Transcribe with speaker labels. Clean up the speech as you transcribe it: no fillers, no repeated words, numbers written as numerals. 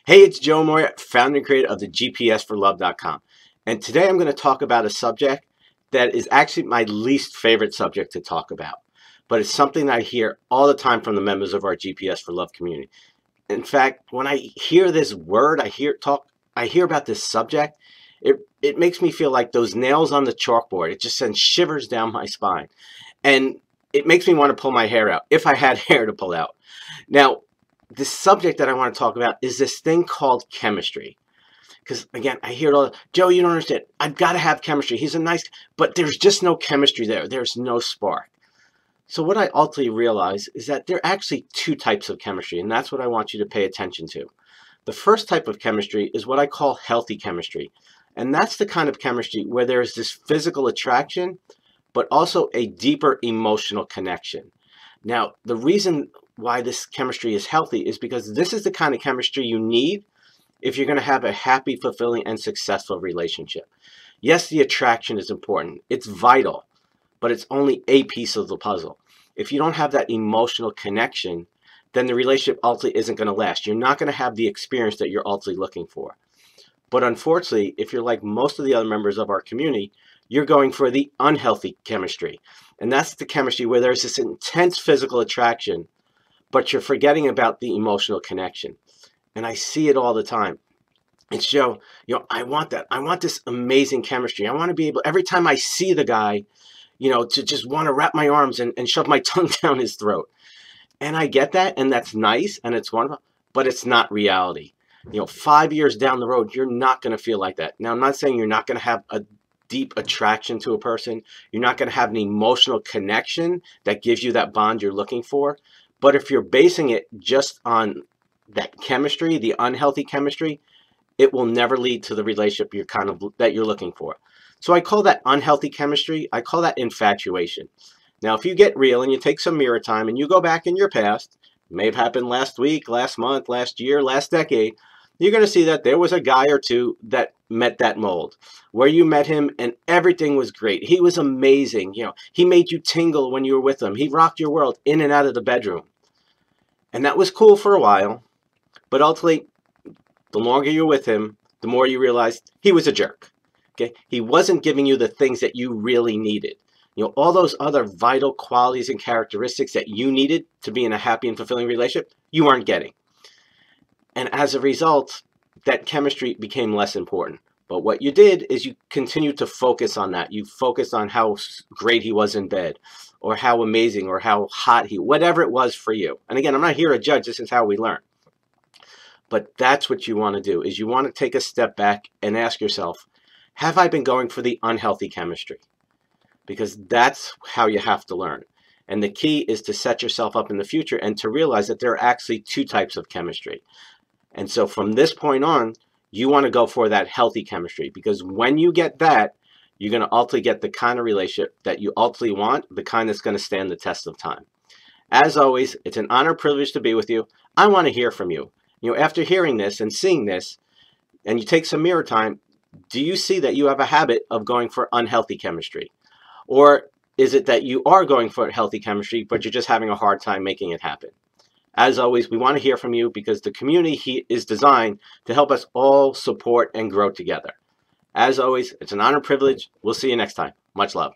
Speaker 1: Hey, it's Joe Amoia, founder and creator of the GPSforlove.com. And today I'm going to talk about a subject that is actually my least favorite subject to talk about. But it's something that I hear all the time from the members of our GPS for Love community. In fact, when I hear this word, I hear about this subject, it makes me feel like those nails on the chalkboard. It just sends shivers down my spine. And it makes me want to pull my hair out, if I had hair to pull out. Now, the subject that I want to talk about is this thing called chemistry. Because again, I hear it all, Joe, you don't understand. I've got to have chemistry. He's a nice, but there's just no chemistry there. There's no spark. So what I ultimately realize is that there are actually two types of chemistry, and that's what I want you to pay attention to. The first type of chemistry is what I call healthy chemistry. And that's the kind of chemistry where there's this physical attraction, but also a deeper emotional connection. Now, the reason why this chemistry is healthy is because this is the kind of chemistry you need if you're going to have a happy, fulfilling, and successful relationship. Yes, the attraction is important. It's vital, but it's only a piece of the puzzle. If you don't have that emotional connection, then the relationship ultimately isn't going to last. You're not going to have the experience that you're ultimately looking for. But unfortunately, if you're like most of the other members of our community, you're going for the unhealthy chemistry. And that's the chemistry where there's this intense physical attraction, but you're forgetting about the emotional connection. And I see it all the time. It's Joe, I want that. I want this amazing chemistry. I want to be able, every time I see the guy, to just want to wrap my arms and shove my tongue down his throat. And I get that, and that's nice, and it's wonderful, but it's not reality. 5 years down the road, you're not going to feel like that. Now, I'm not saying you're not going to have a deep attraction to a person. You're not going to have an emotional connection that gives you that bond you're looking for. But if you're basing it just on that chemistry, the unhealthy chemistry, it will never lead to the relationship that you're looking for. So I call that unhealthy chemistry. I call that infatuation. Now, if you get real and you take some mirror time and you go back in your past, it may have happened last week, last month, last year, last decade, you're going to see that there was a guy or two that met that mold, where you met him and everything was great. He was amazing. He made you tingle when you were with him. He rocked your world in and out of the bedroom. And that was cool for a while. But ultimately, the longer you're with him, the more you realize he was a jerk. Okay? He wasn't giving you the things that you really needed. All those other vital qualities and characteristics that you needed to be in a happy and fulfilling relationship, you weren't getting. And as a result, that chemistry became less important. But what you did is you continued to focus on that. You focused on how great he was in bed, or how amazing, or how hot whatever it was for you. And again, I'm not here to judge. This is how we learn. But that's what you want to do, is you want to take a step back and ask yourself, have I been going for the unhealthy chemistry? Because that's how you have to learn. And the key is to set yourself up in the future and to realize that there are actually two types of chemistry. And so from this point on, you want to go for that healthy chemistry, because when you get that, you're going to ultimately get the kind of relationship that you ultimately want, the kind that's going to stand the test of time. As always, it's an honor and privilege to be with you. I want to hear from you. After hearing this and seeing this, and you take some mirror time, do you see that you have a habit of going for unhealthy chemistry? Or is it that you are going for healthy chemistry, but you're just having a hard time making it happen? As always, we want to hear from you, because the community is designed to help us all support and grow together. As always, it's an honor and privilege. We'll see you next time. Much love.